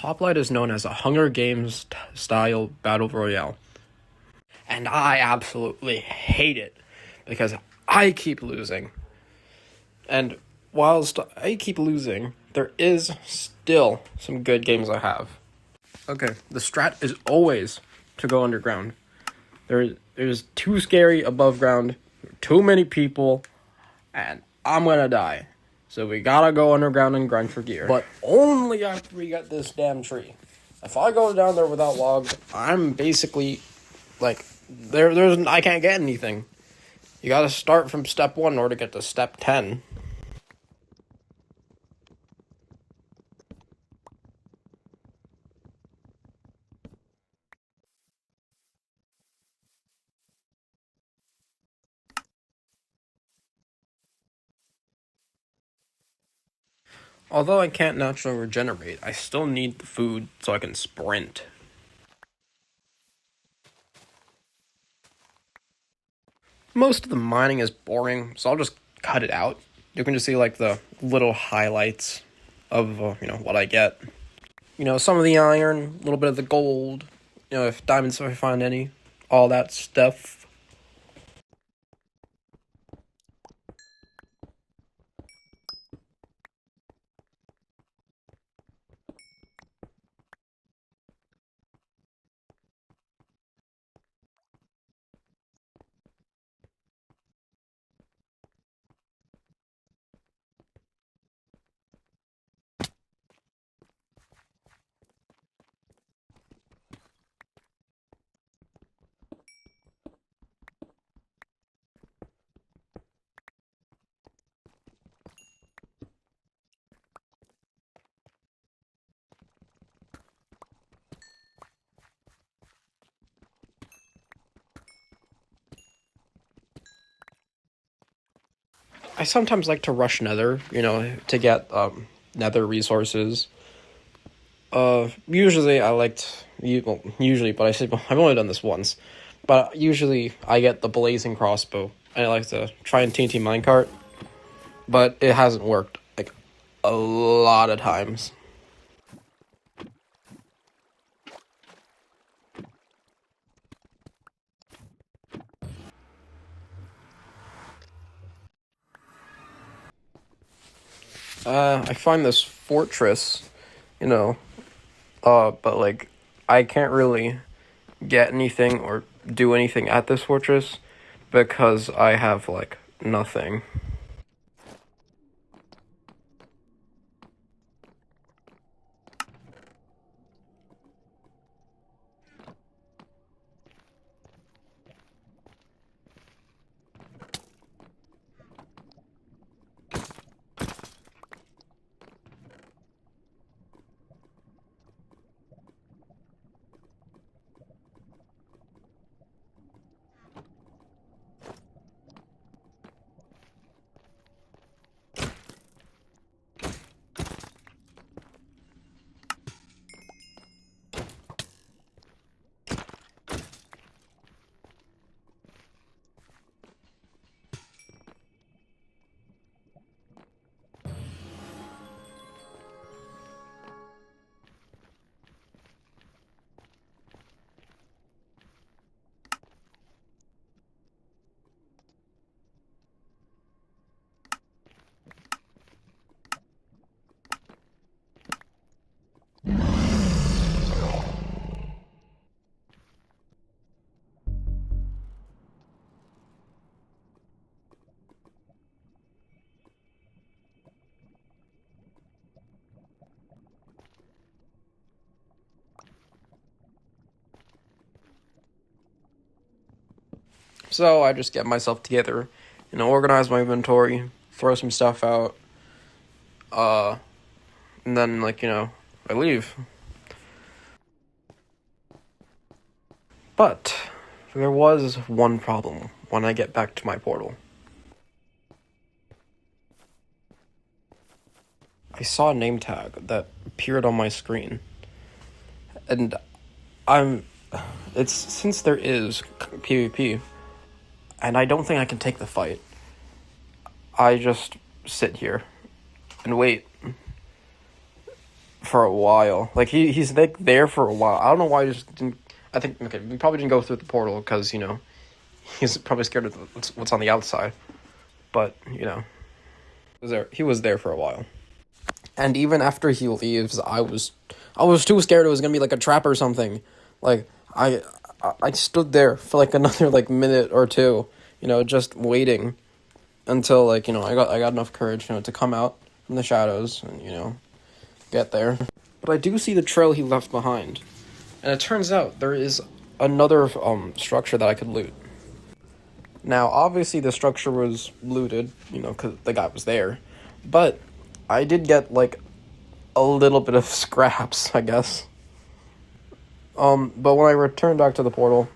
Hoplite is known as a Hunger Games style battle royale. And I absolutely hate it because I keep losing. And whilst I keep losing, there is still some good games I have. Okay, the strat is always to go underground. There's too scary above ground, too many people, and I'm gonna die. So we gotta go underground and grind for gear. But only after we get this damn tree. If I go down there without logs, I'm basically, like, there's I can't get anything. You gotta start from step 1 in order to get to step 10. Although I can't naturally regenerate, I still need the food so I can sprint. Most of the mining is boring, so I'll just cut it out. You can just see, like, the little highlights of, what I get. Some of the iron, a little bit of the gold, if diamonds, if I find any, all that stuff. I sometimes like to rush nether, to get nether resources. Usually but I've only done this once. But usually I get the blazing crossbow, and I like to try and TNT minecart, but it hasn't worked, like, a lot of times. I find this fortress, but, like, I can't really get anything or do anything at this fortress because I have, like, nothing. So I just get myself together, organize my inventory, throw some stuff out, and then, I leave. But there was one problem when I get back to my portal. I saw a name tag that appeared on my screen, and since there is PvP, and I don't think I can take the fight, I just sit here and wait for a while. Like he's like there for a while. I don't know why he just didn't. I think okay, we probably didn't go through the portal because he's probably scared of what's on the outside. But he was there for a while. And even after he leaves, I was too scared it was gonna be like a trap or something. Like I stood there for like another like minute or two, just waiting until like I got enough courage to come out from the shadows and get there. But I do see the trail he left behind, and it turns out there is another structure that I could loot. Now obviously the structure was looted, because the guy was there, but I did get like a little bit of scraps, I guess. But when I returned back to the portal,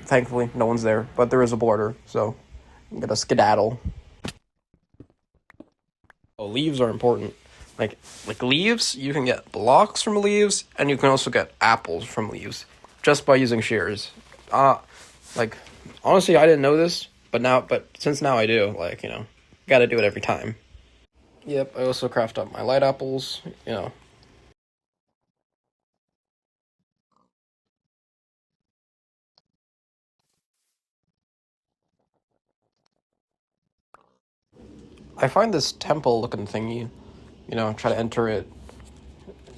thankfully no one's there, but there is a border, so I'm gonna skedaddle. Oh, leaves are important. Like leaves, you can get blocks from leaves, and you can also get apples from leaves, just by using shears. Honestly, I didn't know this, but since now I do, gotta do it every time. Yep, I also craft up my light apples, I find this temple-looking thingy, try to enter it.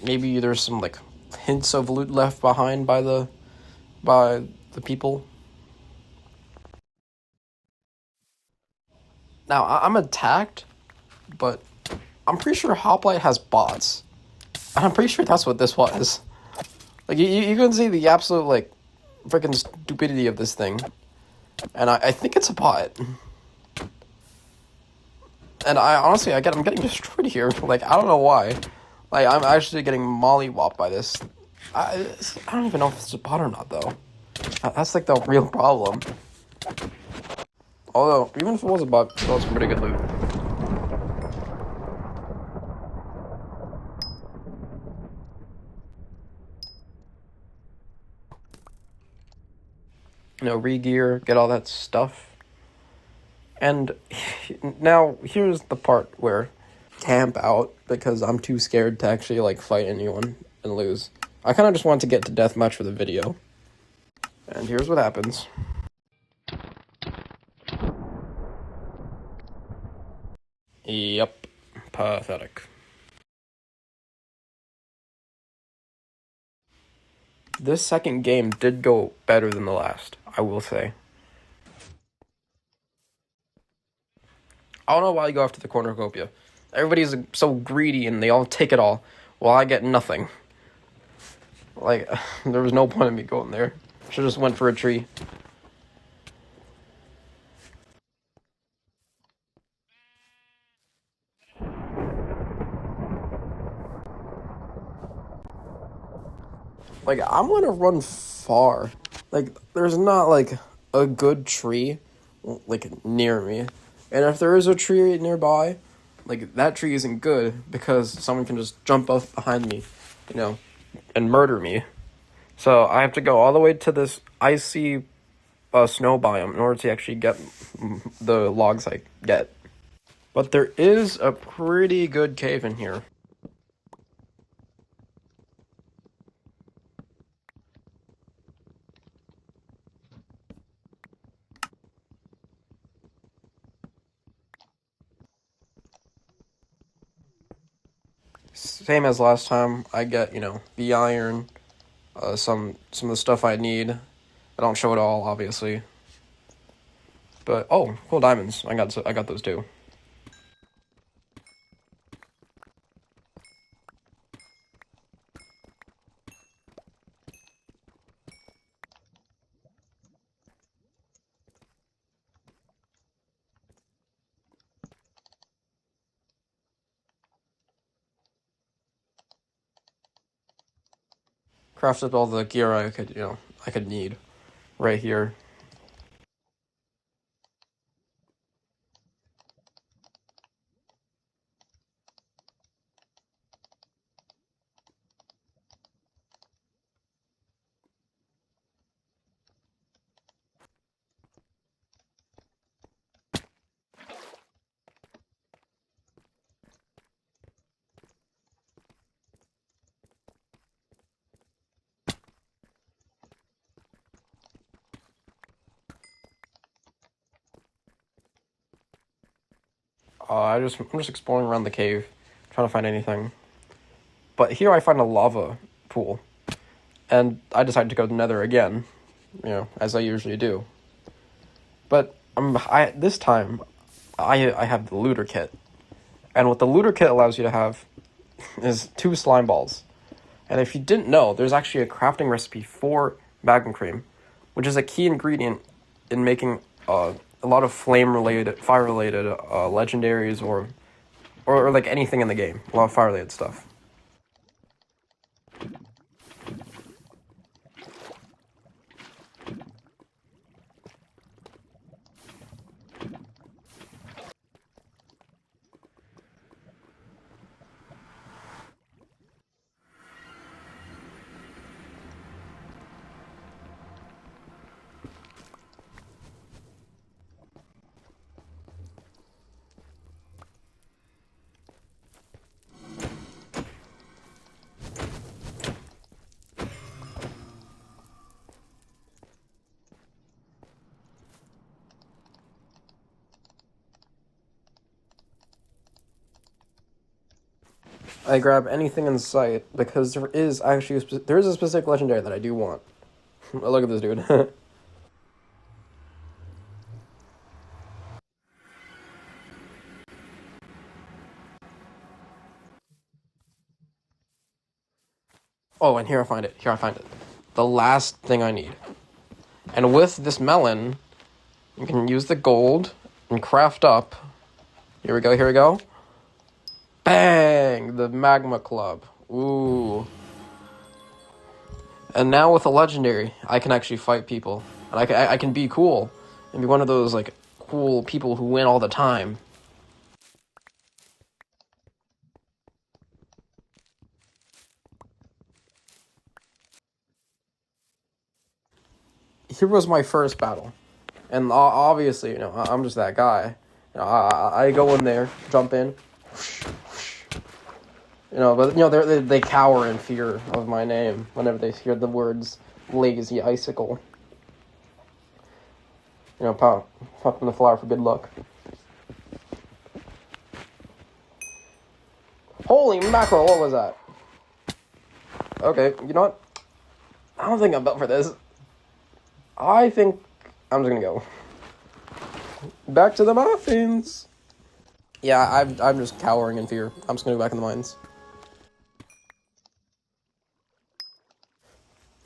Maybe there's some, hints of loot left behind by the people. Now, I'm attacked, but I'm pretty sure Hoplite has bots. And I'm pretty sure that's what this was. You can see the absolute, freaking stupidity of this thing. And I think it's a bot. And I'm getting destroyed here. I don't know why. I'm actually getting mollywopped by this. I don't even know if it's a bot or not, though. That's, the real problem. Although, even if it was a bot, still some pretty good loot. Re-gear, get all that stuff. And now, here's the part where camp out, because I'm too scared to actually, fight anyone and lose. I kind of just want to get to deathmatch for the video. And here's what happens. Yep. Pathetic. This second game did go better than the last, I will say. I don't know why you go after the cornucopia. Everybody's so greedy and they all take it all, while I get nothing. There was no point in me going there. Should've just went for a tree. I'm gonna run far. There's not, a good tree, near me. And if there is a tree nearby, that tree isn't good, because someone can just jump up behind me, and murder me. So I have to go all the way to this icy snow biome in order to actually get the logs I get. But there is a pretty good cave in here. Same as last time, I get, the iron, some of the stuff I need. I don't show it all, obviously. But, oh, cool diamonds. I got those too. Crafted all the gear I could need right here. I'm just exploring around the cave, trying to find anything. But here I find a lava pool, and I decided to go to the Nether again, as I usually do. But this time I have the looter kit, and what the looter kit allows you to have is 2 slime balls. And if you didn't know, there's actually a crafting recipe for magma cream, which is a key ingredient in making a lot of fire-related legendaries or like anything in the game. A lot of fire-related stuff. I grab anything in sight because there is a specific legendary that I do want. Look at this dude. Oh, and here I find it. The last thing I need. And with this melon, you can use the gold and craft up. Here we go. Bang! The magma club. Ooh. And now with a legendary, I can actually fight people. And I can be cool. And be one of those, like, cool people who win all the time. Here was my first battle. And obviously, I'm just that guy. I go in there, jump in. But they cower in fear of my name whenever they hear the words lazy icicle. Pop in the flower for good luck. Holy mackerel, what was that? Okay, you know what? I don't think I'm built for this. I think I'm just gonna go. Back to the muffins! Yeah, I'm just cowering in fear. I'm just gonna go back in the mines.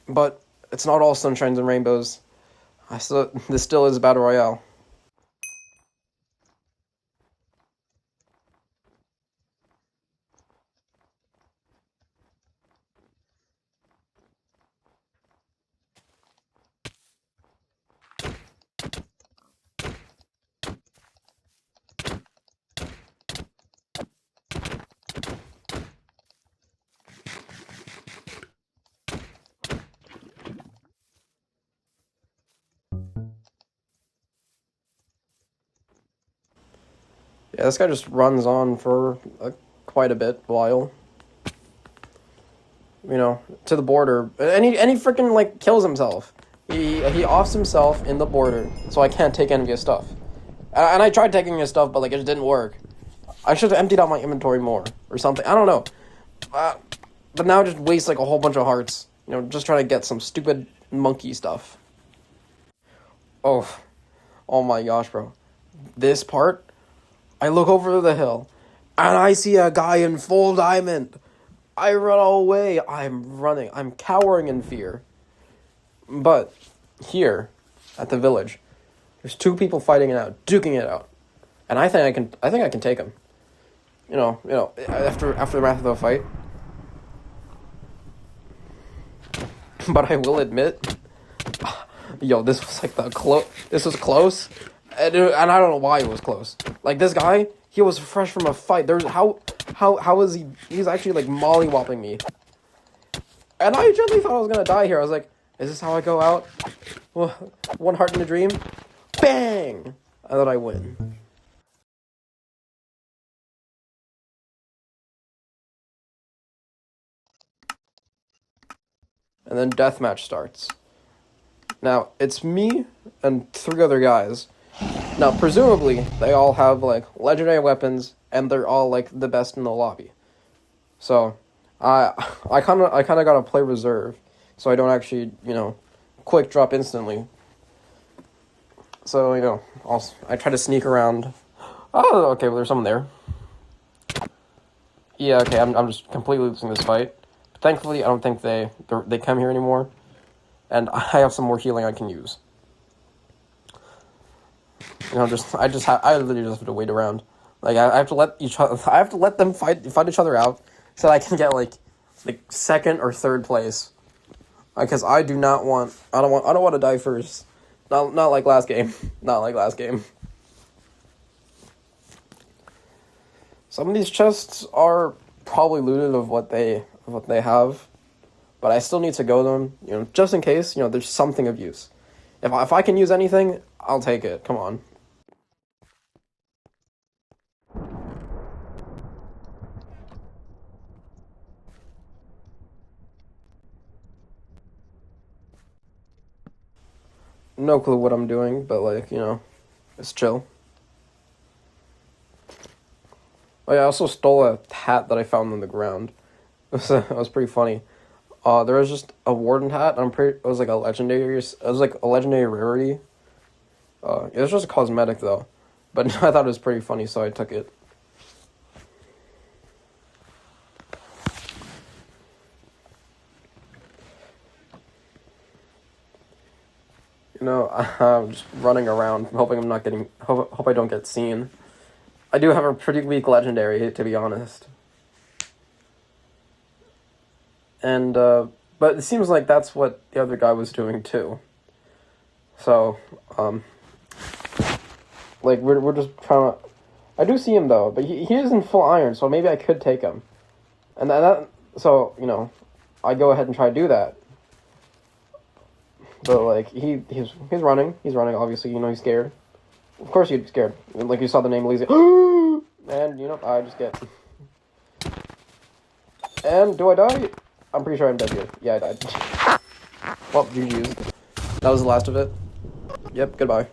But it's not all sunshines and rainbows. This still is a battle royale. Yeah, this guy just runs on for quite a bit while. To the border. And he freaking, like, kills himself. He offs himself in the border, so I can't take any of his stuff. And I tried taking his stuff, but, like, it just didn't work. I should have emptied out my inventory more, or something. I don't know. But now I just waste, like, a whole bunch of hearts. Just trying to get some stupid monkey stuff. Oh my gosh, bro. This part, I look over the hill, and I see a guy in full diamond. I run away. I'm running. I'm cowering in fear. But here, at the village, there's 2 people fighting it out, duking it out, and I think I can take them. After the wrath of the fight. But I will admit, this was like this was close, and I don't know why it was close. Like, this guy, he was fresh from a fight. How was he? He's actually, like, mollywopping me. And I genuinely thought I was gonna die here. I was like, is this how I go out? Well, 1 heart in a dream? Bang! I thought I win. And then deathmatch starts. Now, it's me and 3 other guys. Now, presumably, they all have, like, legendary weapons, and they're all, like, the best in the lobby. So, I kind of gotta play reserve, so I don't actually, quick drop instantly. So, I try to sneak around. Oh, okay, well, there's someone there. Yeah, okay, I'm just completely losing this fight. But thankfully, I don't think they come here anymore, and I have some more healing I can use. I literally just have to wait around. Like, I have to let them fight each other out, so I can get like second or third place. Because I don't want to die first. Not like last game. Not like last game. Some of these chests are probably looted of what they have, but I still need to go them, just in case, there's something of use. If I can use anything, I'll take it. Come on. No clue what I'm doing, but it's chill. Oh yeah, I also stole a hat that I found on the ground. It was pretty funny. There was just a warden hat. It was like a legendary. It was like a legendary rarity. It was just a cosmetic though, but I thought it was pretty funny, so I took it. I'm just running around, hoping I'm not getting. Hope I don't get seen. I do have a pretty weak legendary, to be honest. And but it seems like that's what the other guy was doing too. So, like we're just trying to. I do see him though, but he is in full iron, so maybe I could take him. And so I go ahead and try to do that. But like he's running, obviously, he's scared. Of course he'd be scared. Like you saw the name Lizzie. And I just get. And do I die? I'm pretty sure I'm dead here. Yeah, I died. Well, GG's. That was the last of it. Yep, goodbye.